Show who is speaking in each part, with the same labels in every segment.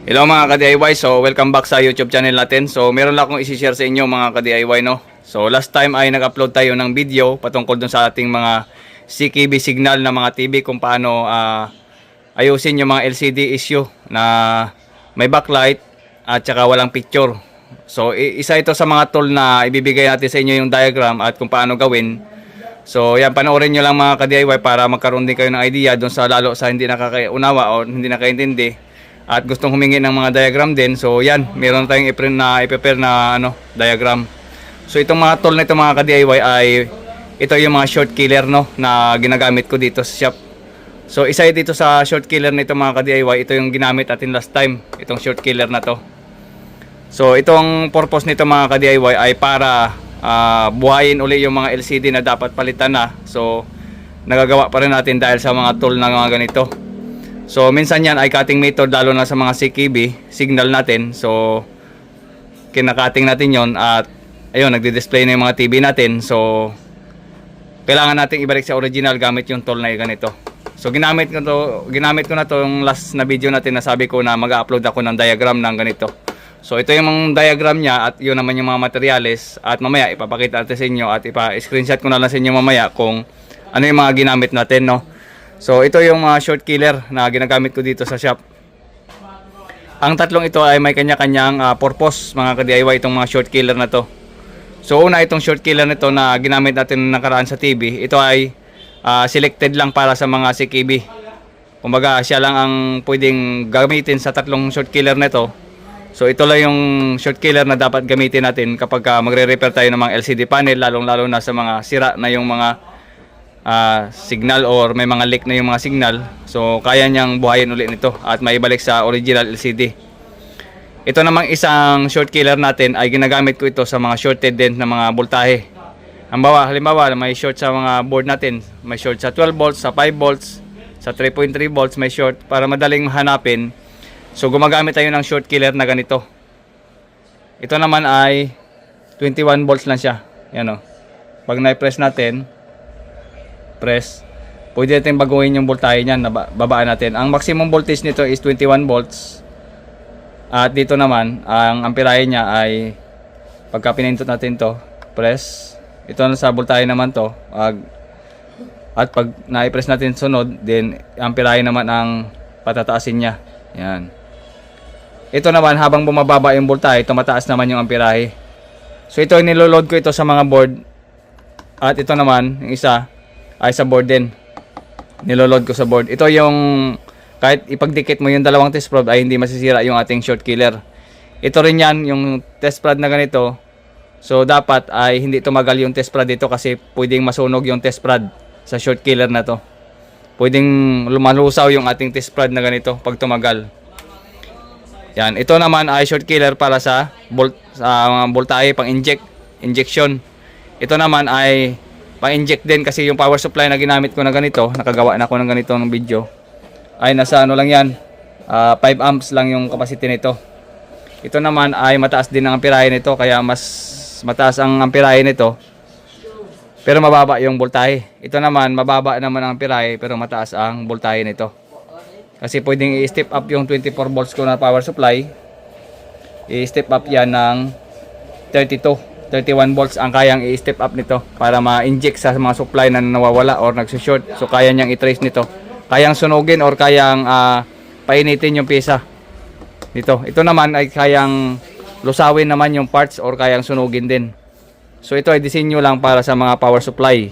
Speaker 1: Hello mga ka-DIY, so welcome back sa YouTube channel natin. So meron lang akong isi-share sa inyo mga ka-DIY, no. So last time ay nag-upload tayo ng video patungkol dun sa ating mga CKB signal na mga TV kung paano ayusin yung mga LCD issue na may backlight at saka walang picture. So isa ito sa mga tool na ibibigay natin sa inyo yung diagram at kung paano gawin. So yan, panoorin nyo lang mga ka-DIY para magkaroon din kayo ng idea dun sa lalo sa hindi nakakaunawa o hindi nakaintindi at gustong humingi ng mga diagram din. So yan, meron tayong i-prepare na diagram. So itong mga tool na ito mga ka-DIY ay ito yung mga short killer, no, na ginagamit ko dito sa shop. So isa dito sa short killer nito mga ka-DIY, ito yung ginamit natin last time, itong short killer na to. So itong purpose nito mga ka-DIY ay para buhayin uli yung mga LCD na dapat palitan na. So nagagawa pa rin natin dahil sa mga tool na mga ganito. So minsan yan ay cutting method, lalo na sa mga CKB signal natin. So kinakating natin yon at ayun, nagdi-display na yung mga TV natin. So kailangan natin ibalik sa original gamit yung tool na ganito. So ginamit ko na to yung last na video natin na sabi ko na mag-upload ako ng diagram ng ganito. So ito yung mga diagram niya at yun naman yung mga materyales, at mamaya ipapakita natin sa inyo at ipa-screenshot ko na lang sa inyo mamaya kung ano yung mga ginamit natin, no. So ito yung mga short killer na ginagamit ko dito sa shop. Ang tatlong ito ay may kanya-kanyang purpose mga ka-DIY, itong mga short killer na to. So una, itong short killer nito na ginamit natin nakaraan sa TV, ito ay selected lang para sa mga CKB. Kumbaga siya lang ang pwedeng gamitin sa tatlong short killer nito. So ito lang yung short killer na dapat gamitin natin kapag magre-repair tayo ng mga LCD panel, lalong-lalo na sa mga sira na yung mga signal or may mga leak na yung mga signal. So kaya niyang buhayin ulit nito at maibalik sa original LCD. Ito namang isang short killer natin ay ginagamit ko ito sa mga shorted din na mga voltahe. Halimbawa may short sa mga board natin, may short sa 12 volts, sa 5 volts, sa 3.3 volts may short, para madaling hanapin. So gumagamit tayo ng short killer na ganito. Ito naman ay 21 volts lang siya. Yan o. Pag na-press natin, pwede natin baguhin yung voltahe niyan, babaan natin. Ang maximum voltage nito is 21 volts. At dito naman, ang amperahe niya ay pagka pinindot natin to, press, ito na sa voltahe naman to. At pag na-press natin sunod, then amperahe naman ang patataasin niya. Yan. Ito naman, habang bumababa yung voltahe, tumataas naman yung amperahe. So ito, niloload ko ito sa mga board. At ito naman, yung isa ay sa board din. Niloload ko sa board. Ito yung kahit ipagdikit mo yung dalawang test probe ay hindi masisira yung ating short killer. Ito rin yan, yung test prod na ganito. So dapat ay hindi tumagal yung test prod dito kasi pwedeng masunog yung test prod sa short killer na to. Pwedeng lumalusaw yung ating test prod na ganito pag tumagal. Yan, ito naman ay short killer para sa voltahe, pang injection. Ito naman ay pang-inject din kasi yung power supply na ginamit ko na ganito, nakagawa na ako ng ganito ng video, ay nasa ano lang yan, 5 amps lang yung capacity nito. Ito naman ay mataas din ang amperahe nito, kaya mas mataas ang amperahe nito pero mababa yung voltahe. Ito naman, mababa naman ang amperahe pero mataas ang voltahe nito. Kasi pwedeng i-step up yung 24 volts ko na power supply, i-step up yan ng 31 volts ang kayang i-step up nito para ma-inject sa mga supply na nawawala or nagsushort. So kaya niyang i-trace nito, kayang sunugin or kayang painitin yung pyesa nito. Ito naman ay kayang lusawin naman yung parts or kayang sunugin din. So ito ay disenyo lang para sa mga power supply.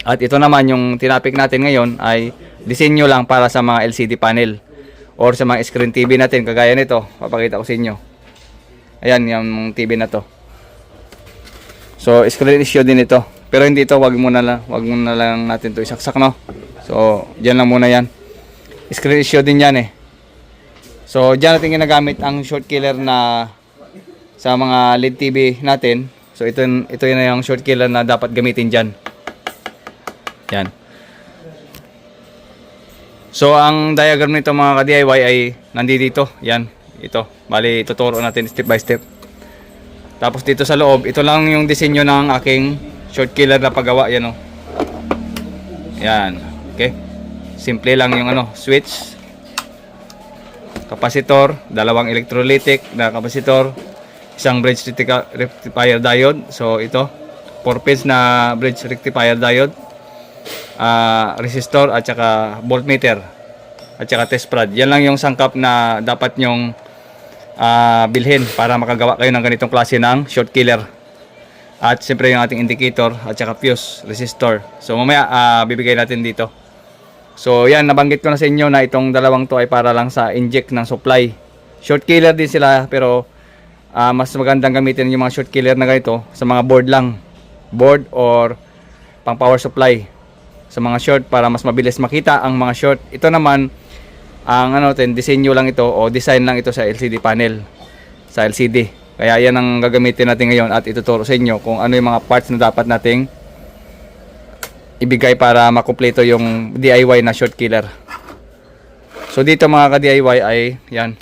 Speaker 1: At ito naman yung tinapik natin ngayon ay disenyo lang para sa mga LCD panel or sa mga screen TV natin, kagaya nito. Papakita ko sa inyo. Ayan yung TV na to. So screen issue din ito. Pero hindi ito, wag muna lang natin to isaksak, no. So diyan lang muna yan. Screen issue din yan eh. So diyan natin ginagamit ang short killer na sa mga LED TV natin. So ito na yung short killer na dapat gamitin diyan. Yan. So ang diagram nito mga ka-DIY ay nandito. Yan. Ito. Bali tuturo natin step by step. Tapos dito sa loob, ito lang yung disenyo ng aking short killer na paggawa. Yan o. Yan. Okay. Simple lang yung switch. capacitor, dalawang electrolytic na capacitor, isang bridge rectifier diode. So ito, 4 pins na bridge rectifier diode, resistor at saka voltmeter at saka test prod. Yan lang yung sangkap na dapat nyong bilhin para makagawa kayo ng ganitong klase ng short killer. At siyempre yung ating indicator at saka fuse, resistor. So mamaya bibigay natin dito. So yan, nabanggit ko na sa inyo na itong dalawang to ay para lang sa inject ng supply. Short killer din sila, pero mas magandang gamitin yung mga short killer na ganito sa mga board lang. Board or pang power supply sa mga short para mas mabilis makita ang mga short. Ito naman ang disenyo lang ito o design lang ito sa LCD panel, sa LCD. Kaya yan ang gagamitin natin ngayon at ituturo sa inyo kung ano yung mga parts na dapat nating ibigay para makumpleto yung DIY na short killer. So dito mga ka-DIY ay yan,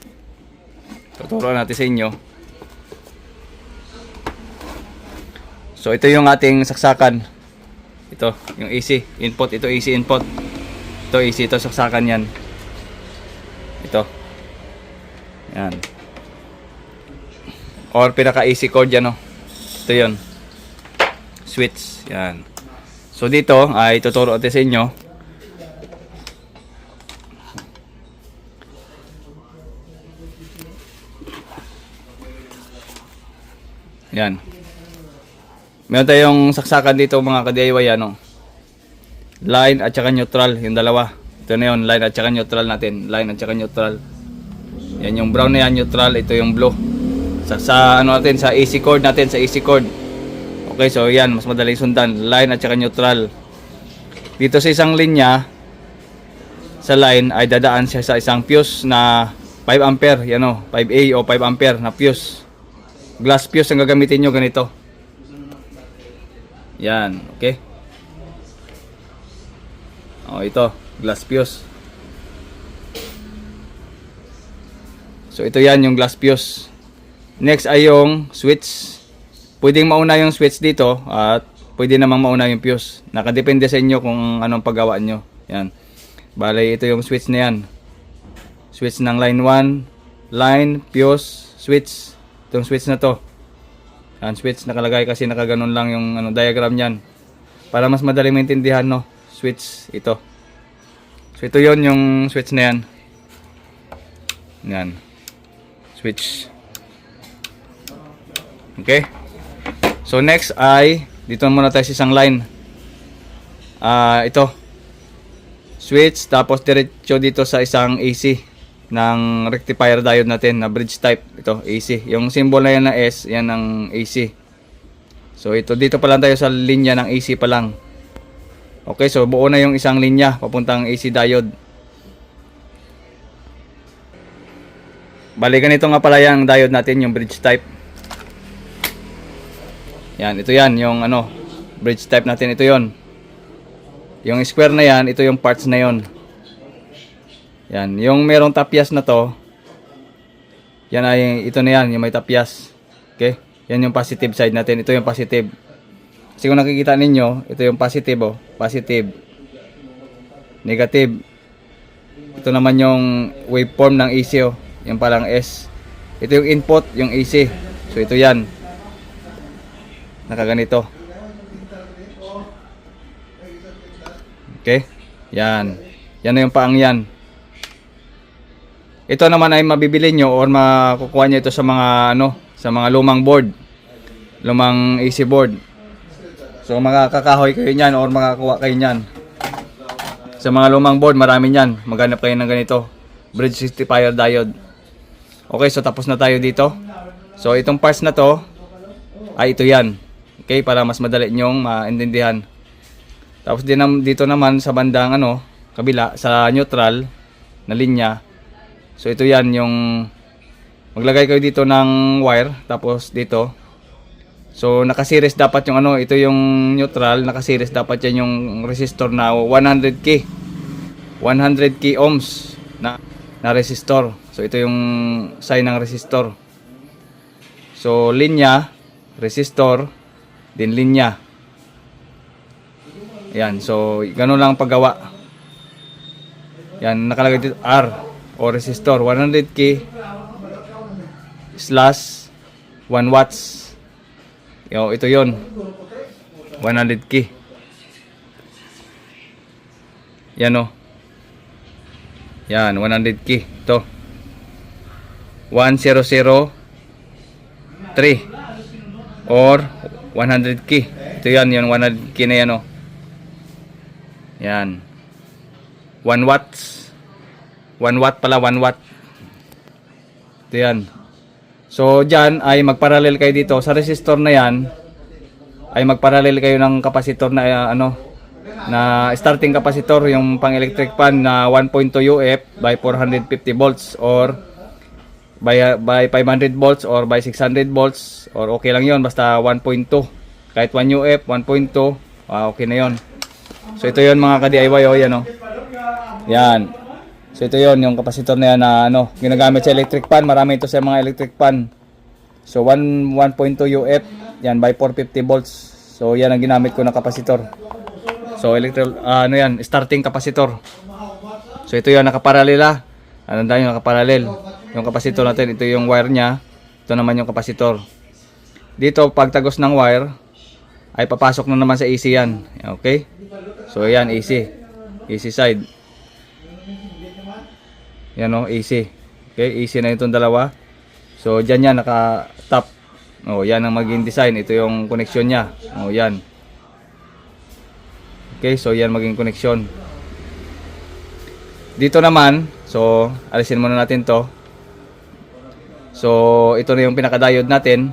Speaker 1: tuturo natin sa inyo. So ito yung ating saksakan. Ito yung AC input, ito AC input, ito AC, ito saksakan yan. Ito yan, or pinaka AC cord yan, ito yun, switch yan. So dito ay tuturo natin sa inyo yan. Meron tayong saksakan dito mga ka-DIY, line at saka neutral, yung dalawa. Ito na yun, line at saka neutral natin. Line at saka neutral. Yan yung brown na yan, neutral. Ito yung blue. Sa natin, sa AC cord natin, sa AC cord. Okay, so yan, mas madaling sundan. Line at saka neutral. Dito sa isang linya, sa line, ay dadaan siya sa isang fuse na 5 ampere. Yan 5A o 5 ampere na fuse. Glass fuse ang gagamitin nyo, ganito. Yan, okay. Ito, glass fuse. So ito yan yung glass fuse. Next ay yung switch. Pwedeng mauna yung switch dito at pwede namang mauna yung fuse. Nakadepende sa inyo kung anong paggawa nyo. Yan. Bale, ito yung switch na yan. Switch ng line 1, line, fuse, switch. Itong switch na to. Yan, switch nakalagay kasi nakaganon lang yung diagram niyan. Para mas madali maintindihan, switch ito. So ito yon yung switch na yan. Yan. Switch. Okay. So next ay dito muna tayo sa isang line. Ito. Switch, tapos diretso dito sa isang AC ng rectifier diode natin na bridge type. Ito, AC. Yung symbol na yan na S, yan ang AC. So ito, dito pa lang tayo sa linya ng AC pa lang. Okay, so buo na yung isang linya papuntang AC diode. Bali, ganito nga pala yung diode natin, yung bridge type. Yan, ito yan, yung bridge type natin, ito yon. Yung square na yan, ito yung parts na yon. Yan, yung merong tapyas na to, yan ay, ito na yan, yung may tapyas. Okay, yan yung positive side natin, ito yung positive. Kasi kung nakikita ninyo, ito yung positive, positive, negative. Ito naman yung waveform ng AC, yung palang S. Ito yung input, yung AC. So ito yan, nakaganito. Okay, yan, yan na yung paang yan. Ito naman ay mabibili nyo or makukuha nyo ito sa mga sa mga lumang board, lumang AC board. So makakakahoy kayo niyan or makakuha kayo niyan. Sa mga lumang board, marami niyan. Maghanap kayo ng ganito, bridge rectifier diode. Okay, so tapos na tayo dito. So itong parts na to ay ito yan. Okay, para mas madali nyong maintindihan. Tapos dito naman sa bandang kabila sa neutral na linya. So ito yan yung maglagay kayo dito ng wire, tapos dito. So naka-series dapat yung ito yung neutral, naka-series dapat yan yung resistor na 100k. 100k ohms na resistor. So ito yung sign ng resistor. So linya, resistor, din linya. Yan, so ganun lang paggawa. Yan, nakalagay dito R. o resistor. 100k slash 1 watts. Ito yon, 100k. Yan o. Yan, 100k. Ito 1003 or 100k. Ito yan, yung 100k na yan o. Yan, 1 watts. 1 watt pala, 1 watt. Ito yan. So dyan ay magparallel kayo dito sa resistor na yan, ay magparallel kayo ng kapasitor na na starting kapasitor, yung pang electric fan na 1.2 UF by 450 volts or by 500 volts or by 600 volts, or okay lang yon, basta 1.2, kahit 1 UF 1.2, okay na yon. So ito yon mga ka-DIY, yan o. Yan. So ito yon, yung kapasitor na yan na ginagamit sa electric fan. Marami ito sa mga electric fan. So 1.2 UF yan by 450 volts. So yan ang ginamit ko na kapasitor. So yan, starting kapasitor. So ito yan, nakaparalel. Tayo nakaparalel. Yung kapasitor natin, ito yung wire niya. Ito naman yung kapasitor. Dito pagtagos ng wire ay papasok na naman sa AC yan. Okay? So yan, AC. AC side. Yan o, AC. Okay, AC na itong dalawa. So dyan yan, naka-top. Yan ang maging design. Ito yung connection niya. Yan. Okay, so yan maging connection. Dito naman, so alisin muna natin to. So ito na yung pinaka-diode natin.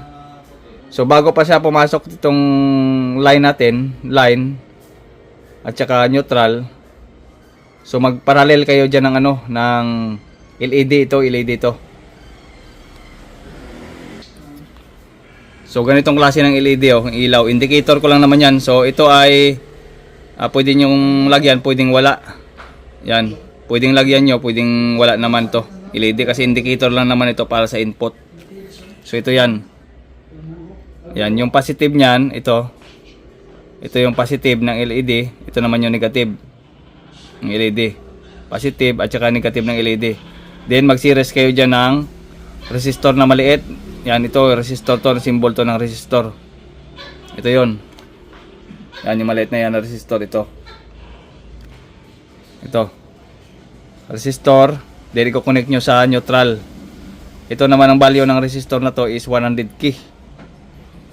Speaker 1: So bago pa siya pumasok itong line natin, at saka neutral. So magparallel kayo diyan ng LED ito, So ganitong klase ng LED yung ilaw. Indicator ko lang naman yan. So ito ay pwede nyong lagyan, pwedeng wala. Yan, pwedeng lagyan nyo, pwedeng wala naman to. LED kasi indicator lang naman ito para sa input. So ito yan. Yan, yung positive niyan, ito. Ito yung positive ng LED, ito naman yung negative ng LED. Positive at saka negative ng LED. Then mag-series kayo dyan ng resistor na maliit. Yan, ito resistor to, symbol to ng resistor. Ito yon. Yan yung maliit na yan na resistor, ito. Ito resistor. Then i-connect nyo sa neutral. Ito naman ang value ng resistor na to is 100k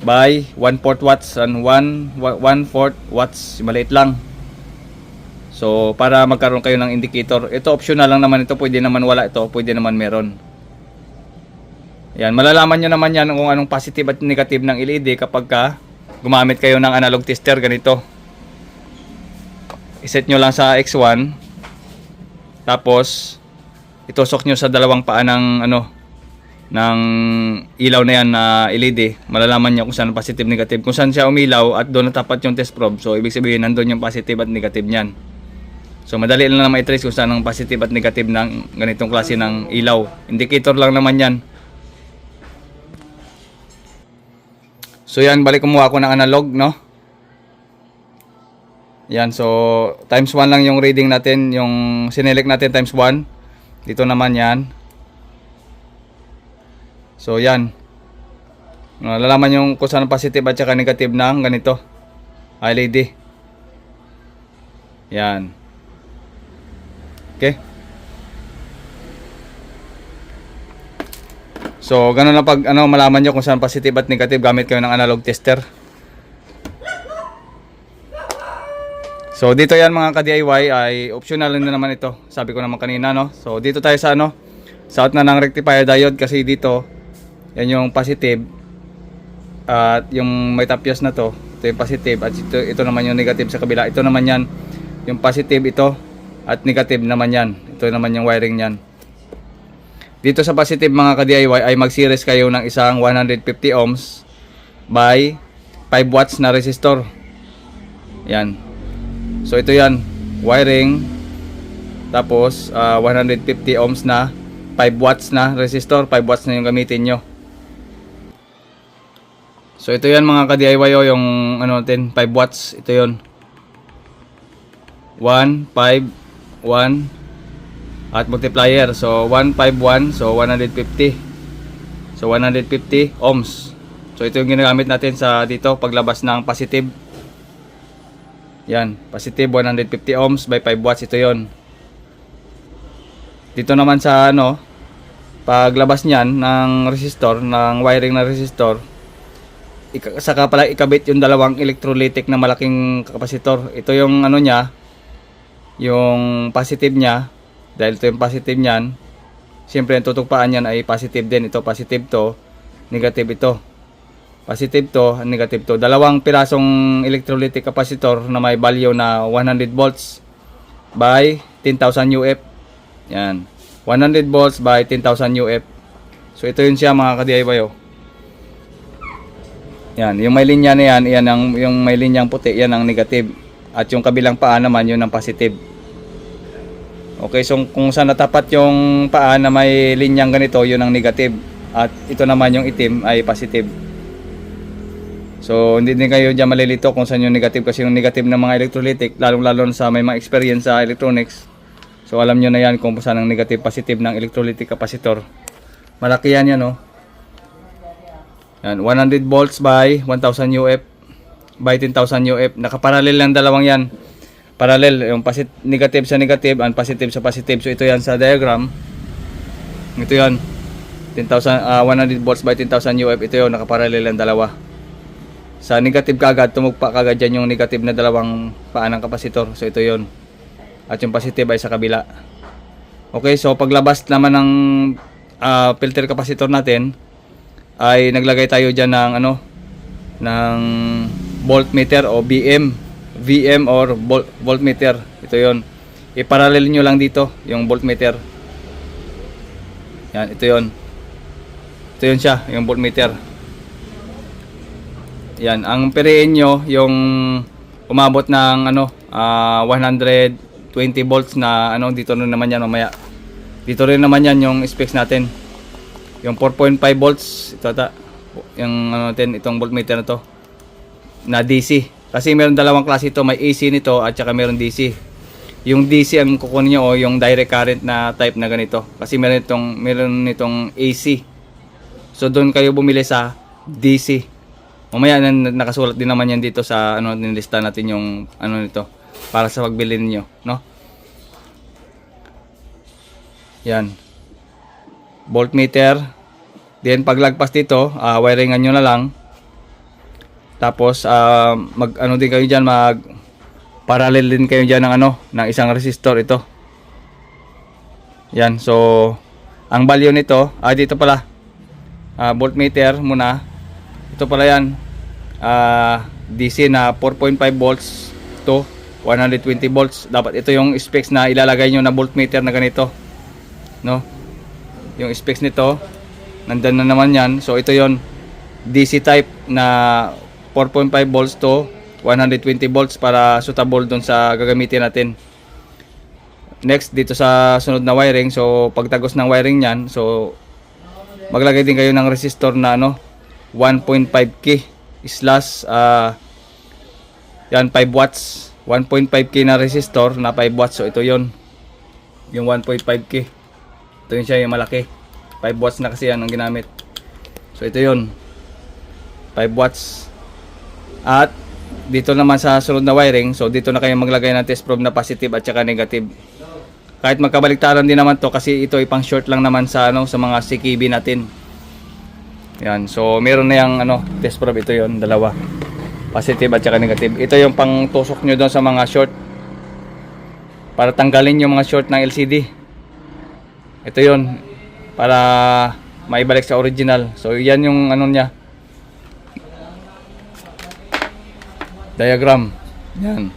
Speaker 1: by 1/4 watts and 1/4 watts. Maliit lang. So para magkaroon kayo ng indicator, ito optional lang naman ito, pwede naman wala ito, pwede naman meron. Yan, malalaman nyo naman yan kung anong positive at negative ng LED kapag gumamit kayo ng analog tester ganito. Iset nyo lang sa X1, tapos itusok nyo sa dalawang paa ng ng ilaw na yan na LED. Malalaman nyo kung saan positive, negative, kung saan siya umilaw at doon natapat yung test probe. So ibig sabihin nandun yung positive at negative nyan. So madali lang naman i-trace kung saan ang positive at negative ng ganitong klase ng ilaw. Indicator lang naman yan. So yan, balik kumuha ako ng analog, Yan, so times 1 lang yung reading natin, yung sinelect natin times 1. Dito naman yan. So yan. Lalaman yung kung saan positive at saka negative ng ganito LED. Yan. Okay. So ganun lang pag malaman nyo kung saan positive at negative gamit kayo ng analog tester. So dito yan mga ka-DIY ay optional na naman ito. Sabi ko naman kanina, So dito tayo sa sa out na ng rectifier diode, kasi dito yan yung positive at yung may tapias na to, ito yung positive at ito naman yung negative sa kabila. Ito naman yan yung positive, ito at negative naman yan. Ito naman yung wiring yan. Dito sa positive mga ka-DIY ay mag-series kayo ng isang 150 ohms by 5 watts na resistor. Yan. So ito yan, wiring, tapos 150 ohms na 5 watts na resistor, 5 watts na yung gamitin nyo. So ito yan mga ka-DIY, yung natin, 5 watts, ito yon. 1, 5, 1, at multiplier. So 151, so 150. So 150 ohms. So ito yung ginagamit natin sa dito paglabas ng positive. Yan, positive 150 ohms by 5 watts, ito yon. Dito naman sa ano, paglabas niyan ng resistor, ng wiring na resistor, saka pala ikabit yung dalawang electrolytic na malaking kapasitor. Ito yung ano niya, yung positive niya. Dahil ito yung positive niyan, siyempre ang tutugpaan niyan ay positive din. Ito positive to, negative ito. Positive to, negative to. Dalawang pirasong electrolytic capacitor na may value na 100 volts by 10,000 UF. Yan. 100 volts by 10,000 UF. So ito yun siya mga ka-DIY. Oh. Yan, yung may linya na yan, yan ang, yung may linyang puti, yan ang negative. At yung kabilang paa naman, yun ang positive. Okay, so kung saan natapat yung paa na may linyang ganito, yun ang negative. At ito naman yung itim ay positive. So hindi din kayo dyan malilito kung saan yung negative, kasi yung negative ng mga electrolytic, lalong-lalo sa may mga experience sa electronics. So alam nyo na yan kung saan ang negative positive ng electrolytic capacitor. Malaki yan yan, oh. Yan, 100 volts by 1000 UF by 10,000 UF. Nakaparallel lang dalawang yan. Parallel, yung negative sa negative and positive sa positive. So ito yan sa diagram. Ito yan. 100 volts by 10,000 UF. Ito yun, nakaparallel lang dalawa. Sa negative kagad, tumugpa kagad dyan yung negative na dalawang paa ng kapasitor. So ito yun. At yung positive ay sa kabila. Okay, so paglabas naman ng filter capacitor natin, ay naglagay tayo dyan ng ano, ng voltmeter o VM or voltmeter. Ito yon. I-parallel nyo lang dito yung voltmeter. Yan, ito yon. Ito yun siya, yung voltmeter. Yan, ang piriin nyo yung umabot ng ano, 120 volts na ano, dito rin naman yan mamaya. Dito rin naman yan yung specs natin. Yung 4.5 volts, ito ata, yung ano natin, itong voltmeter na to, na DC. Kasi meron dalawang klase ito, may AC nito at saka meron DC. Yung DC ang kukunin nyo, o yung direct current na type na ganito. Kasi meron nitong AC. So doon kayo bumili sa DC. Mamaya nakasulat din naman yan dito sa ano, nilista natin yung ano nito para sa pagbili niyo, no? Yan. Voltmeter. Then paglagpas dito, wiringan nyo na lang. Tapos mag ano din kayo diyan, mag parallel din kayo diyan ng ano, ng isang resistor ito. Yan. So ang value nito, dito pala. Voltmeter muna. Ito pala yan. DC na 4.5 volts to 120 volts. Dapat ito yung specs na ilalagay nyo na voltmeter na ganito, no? Yung specs nito nandan na naman yan. So ito yon, DC type na 4.5 volts to 120 volts para suitable doon sa gagamitin natin. Next, dito sa sunod na wiring. So pagtagos ng wiring nyan, so maglagay din kayo ng resistor na ano, 1.5K slash yan 5 watts. 1.5K na resistor na 5 watts. So ito yon, yung 1.5K. Ito yun siya, yung malaki. 5 watts na kasi yan ang ginamit. So ito yon, 5 watts. At dito naman sa sunod na wiring, so dito na kayo maglagay ng test probe na positive at saka negative. Kahit magkabaliktaran din naman to, kasi ito ipang short lang naman sa ano, sa mga CKB natin. Yan, so meron na yung ano, test probe. Ito yon, dalawa, positive at saka negative. Ito yung pang tusok nyo doon sa mga short, para tanggalin yung mga short ng LCD. Ito yon, para maibalik sa original. So yan yung ano niya, diagram. Yan.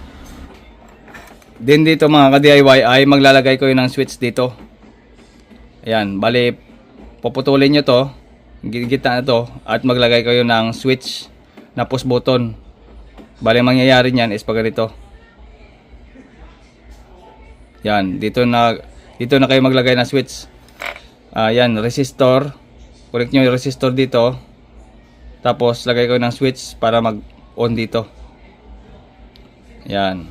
Speaker 1: Din dito mga ka-DIY ay maglalagay ko yun ng switch dito. Ayan, bali puputulin nyo to, gitna na to, at maglagay kayo ng switch na push button. Bali mangyayari niyan is pag ganito. Yan, dito na kayo maglagay ng switch. Yan, resistor. Connect nyo yung resistor dito. Tapos lagay ko ng switch para mag-on dito. Yan.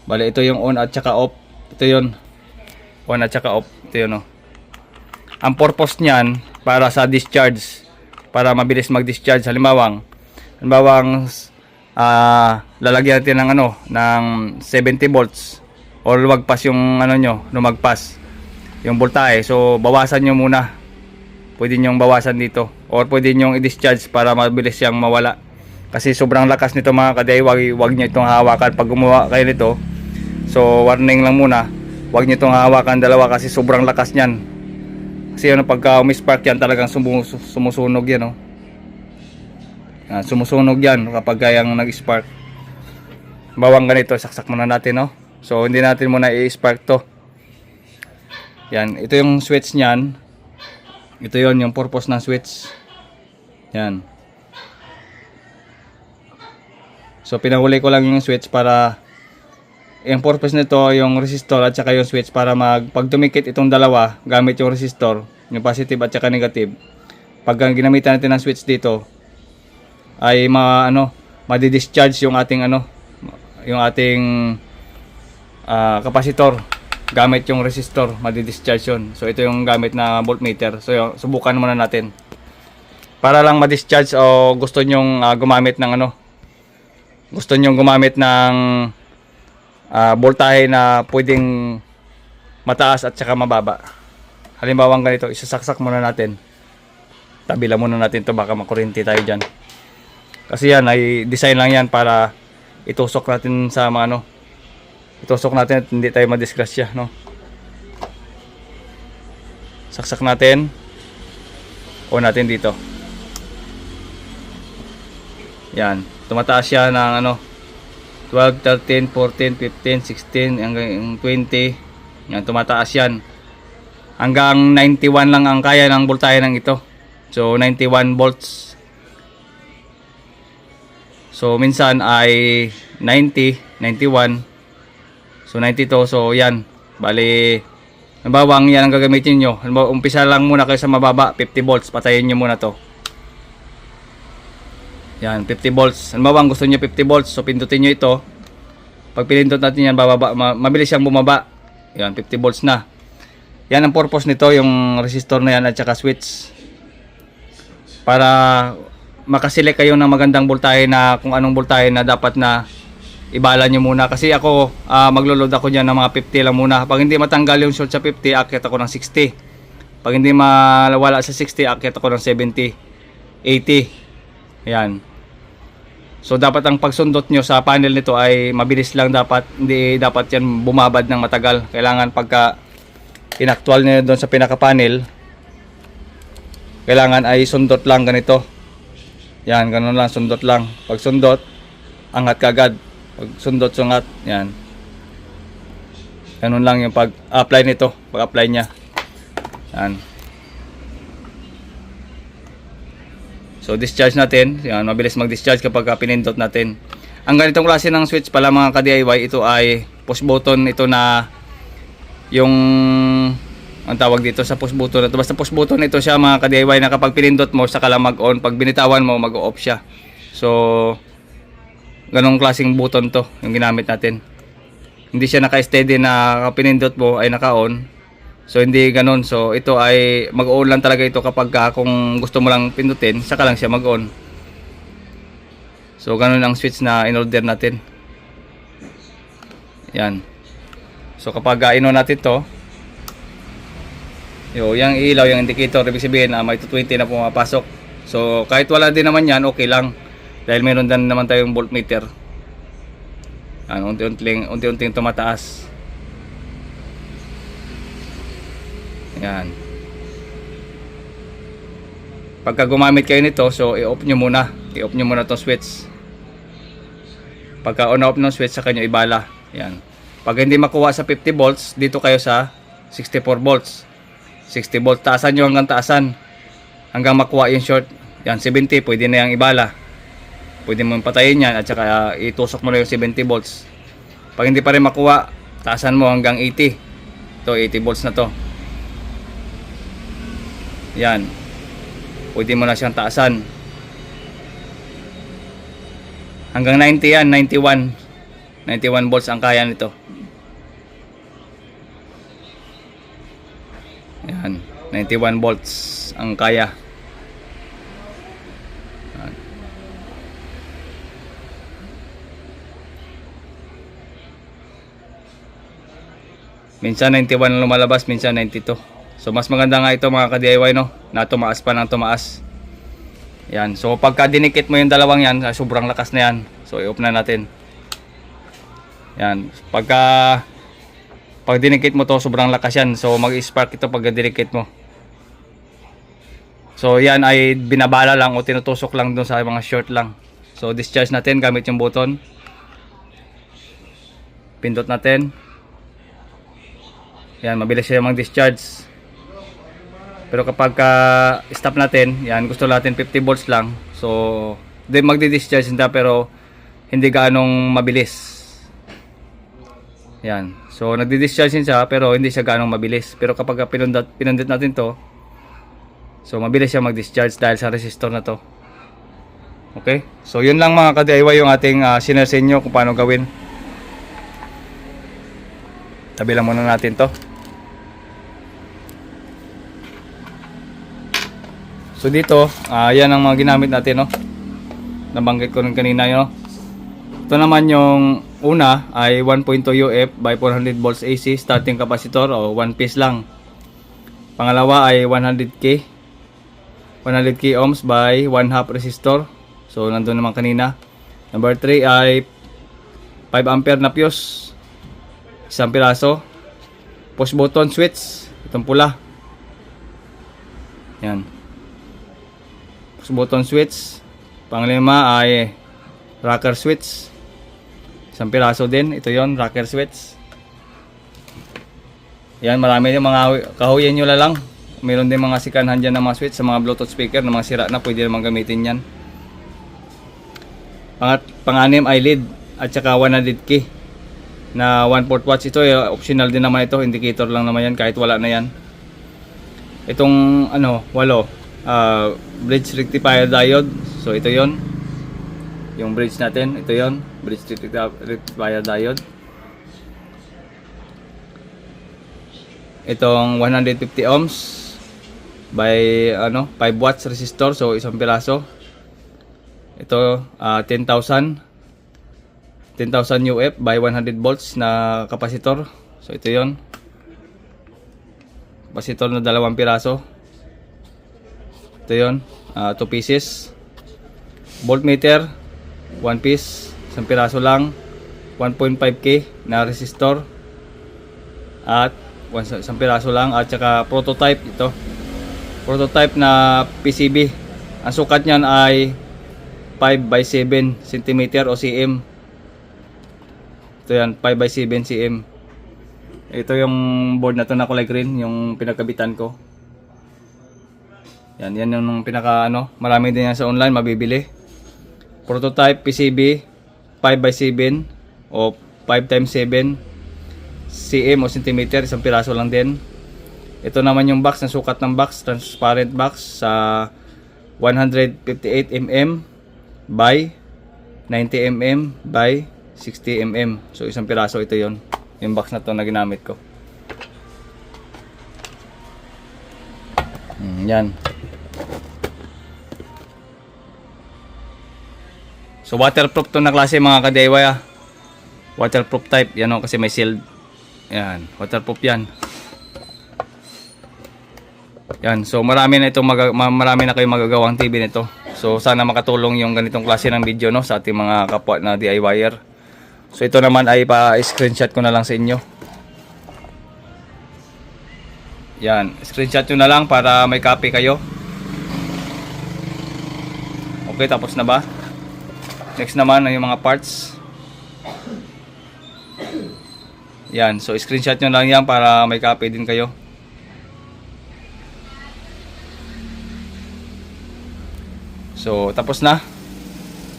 Speaker 1: Bali ito yung on at saka off. Ito yun, on at saka off. Ito yun, oh. Ang purpose niyan para sa discharge, para mabilis mag-discharge. Halimbawa lalagyan natin ng ng 70 volts or lumagpas yung lumagpas yung voltahe. So bawasan nyo muna. Pwede nyo bawasan dito or pwede nyo i-discharge para mabilis siyang mawala. Kasi sobrang lakas nito mga ka-DIY, wag nyo itong hawakan pag gumawa kayo nito. So warning lang muna, wag nyo itong hawakan dalawa kasi sobrang lakas niyan. Kasi pagka umispark yan, talagang sumusunog yan, oh. Sumusunog yan kapag kayang nag-spark. Bawang ganito, saksak muna natin, no? So hindi natin muna i-spark to. Yan, ito yung switch niyan. Ito yon yung purpose ng switch. Yan. So pinahuli ko lang yung switch para yung purpose nito yung resistor at saka yung switch para pag dumikit itong dalawa gamit yung resistor, yung positive at saka negative. Pag ginamitan natin ng switch dito ay madi-discharge yung ating kapasitor gamit yung resistor, madi-discharge yun. So ito yung gamit na voltmeter. So subukan muna natin. Para lang ma-discharge o gusto nyong gumamit ng voltahe na pwedeng mataas at saka mababa. Halimbawa ganito, isasaksak muna natin. Tabi lang muna natin to, baka makuryente tayo dyan. Kasi yan ay design lang yan para itusok natin sa itusok natin at hindi tayo madisgrasya, no? Saksak natin. O natin dito. Yan, tumataas siya ng 12, 13, 14, 15, 16 hanggang 20. Yan, tumataas yan. Hanggang 91 lang ang kaya ng voltahe ng ito. So 91 volts. So minsan ay 90, 91. So 92. So yan, bali halimbawa yan ang gagamitin nyo. Halimbawa, umpisa lang muna kayo sa mababa, 50 volts. Patayin nyo muna to. Yan, 50 volts. Halimbawa gusto nyo 50 volts, so pindutin nyo ito. Pag pinindot natin yan, bababa, mabilis siyang bumaba. Yan, 50 volts na. Yan ang purpose nito, yung resistor na yan at saka switch. Para makaselect kayo ng magandang voltahe na kung anong voltahe na dapat na ibala nyo muna. Kasi ako, maglo-load ako dyan ng mga 50 lang muna. Pag hindi matanggal yung short sa 50, akyat ako ng 60. Pag hindi mawala sa 60, akyat ako ng 70, 80. Yan. So dapat ang pagsundot nyo sa panel nito ay mabilis lang dapat. Hindi dapat yan bumabad ng matagal. Kailangan pagka inaktual nyo doon sa pinaka-panel, kailangan ay sundot lang ganito. Yan, ganun lang, sundot lang. Pag sundot, angat kagad. Pag sundot, sungat. Yan. Ganun lang yung pag-apply nito. Pag-apply nya. Yan. So discharge natin. Yan, mabilis mag-discharge kapag pinindot natin. Ang ganitong klase ng switch pala mga ka-DIY, ito ay push button. Ito na yung ang tawag dito sa push button. Ito basta push button ito siya mga ka-DIY na kapag pinindot mo saka lang mag-on, pag binitawan mo mag-off siya. So ganong klaseng button to yung ginamit natin. Hindi siya naka-steady na kapag pinindot mo ay naka-on. So hindi ganon. So ito ay mag-on lang talaga ito kapag kung gusto mo lang pindutin, saka lang siya mag-on. So ganon ang switch na in-order natin. Yan. So kapag in-on natin to, yung ilaw, yung indicator, ibig sabihin may 220 na pumapasok. So kahit wala din naman yan, okay lang. Dahil meron din naman tayong voltmeter. Yan, unti-unting tumataas. Yan. Pagka gumamit kayo nito, so i-off nyo muna. I-off nyo muna itong switch. Pagka on-off ng switch, sa kanyo ibala. Yan. Pag hindi makuha sa 50 volts, dito kayo sa 64 volts. 60 volts. Taasan nyo hanggang taasan. Hanggang makuha yung short. Yan, 70. Pwede na yung ibala. Pwede mo patayin yan. At saka itusok mo na yung 70 volts. Pag hindi pa rin makuha, taasan mo hanggang 80. Ito, 80 volts na to. Yan. Pwede mo na siyang taasan. Hanggang 90 yan, 91. 91 volts ang kaya nito. 91 volts ang kaya. Minsan 91 ang lumalabas, minsan 92. So mas maganda nga ito mga ka-DIY, no, na tumaas pa ng tumaas. Yan. So pagka dinikit mo yung dalawang yan, sobrang lakas na yan. So i-off na natin. Yan. Pag dinikit mo to, sobrang lakas yan. So mag-spark ito pag dinikit mo. So yan ay binabala lang o tinutusok lang dun sa mga short lang. So discharge natin gamit yung button. Pindot natin. Yan, mabilis siya mag-discharge. Pero kapag stop natin, yan, gusto natin 50 volts lang. So, di magdi-discharge na pero hindi gaanong mabilis. Yan. So, nagdi-discharge siya pero hindi siya gaanong mabilis. Pero kapag pinundot natin to, so mabilis siya mag-discharge dahil sa resistor na to. Okay? So, yun lang mga ka-DIY yung ating sinare sa inyo kung paano gawin. Tabi lang muna natin to. So dito, yan ang mga ginamit natin, no. Nabanggit ko rin kanina, no. Ito naman yung una ay 1.2 UF by 400 volts AC starting capacitor o 1 piece lang. Pangalawa ay 100k 100k ohms by 1/2 resistor. So nandun naman kanina. Number 3 ay 5 ampere na fuse, isang piraso. Push button switch, itong pula. Yan. Push button switch. Panglima ay rocker switch, isang piraso din. Ito yon, rocker switch. Yan, marami yung mga kahuyan nyo lang. Meron din mga sikanhan dyan ng mga switch sa mga bluetooth speaker na mga sira na, pwede naman gamitin yan. Pang-anim ay lead at saka 100k na 1/4 watts. Ito optional din naman, ito indicator lang naman yan kahit wala na yan. Itong walo, bridge rectifier diode. So ito yon, yung bridge natin, ito yon, bridge rectifier diode. Itong 150 ohms by 5 watts resistor, so isang piraso. Ito 10,000 UF by 100 volts na kapasitor. So ito yon, kapasitor na 2 piraso. Ito yon, 2 pieces. Voltmeter 1 piece, isang piraso lang. 1.5k na resistor at isang piraso lang. At saka prototype, ito prototype na PCB. Ang sukat niyan ay 5 by 7 cm o cm. Ito yan, 5 by 7 cm. Ito yung board na to na kulay green, yung pinagkabitan ko. Yan yung pinaka marami din yan sa online, mabibili. Prototype PCB 5 by 7 o 5 times 7 cm o cm, isang piraso lang din. Ito naman yung box, na sukat ng box, transparent box sa 158 mm by 90 mm by 60 mm. So isang piraso ito yon, yung box na to na ginamit ko. Yan. So waterproof to na klase mga ka-DIY. Waterproof type, yan kasi may sealed. Yan, waterproof yan. Yan, so marami na kayong magagawang TV nito. So sana makatulong yung ganitong klase ng video, no, sa ating mga kapwa na DIYer. So ito naman ay pa-screenshot ko na lang sa inyo. Yan, screenshot nyo na lang para may copy kayo. Okay, tapos na ba? Next naman ay yung mga parts. Yan, so screenshot nyo lang yan para may copy din kayo. So tapos na.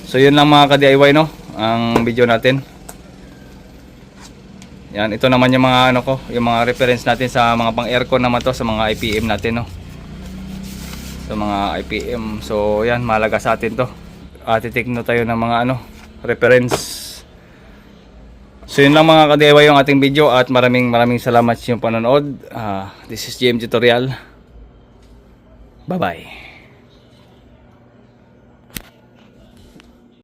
Speaker 1: So yun lang mga ka-DIY, no, ang video natin. Yan, ito naman yung mga yung mga reference natin sa mga pang aircon naman to, sa mga IPM natin, no. Sa mga IPM. So yan, mahalaga sa atin to. Titik na tayo ng mga reference. So yun lang mga ka-DIY yung ating video, at maraming salamat sa inyong panonood. This is GM Tutorial. Bye-bye.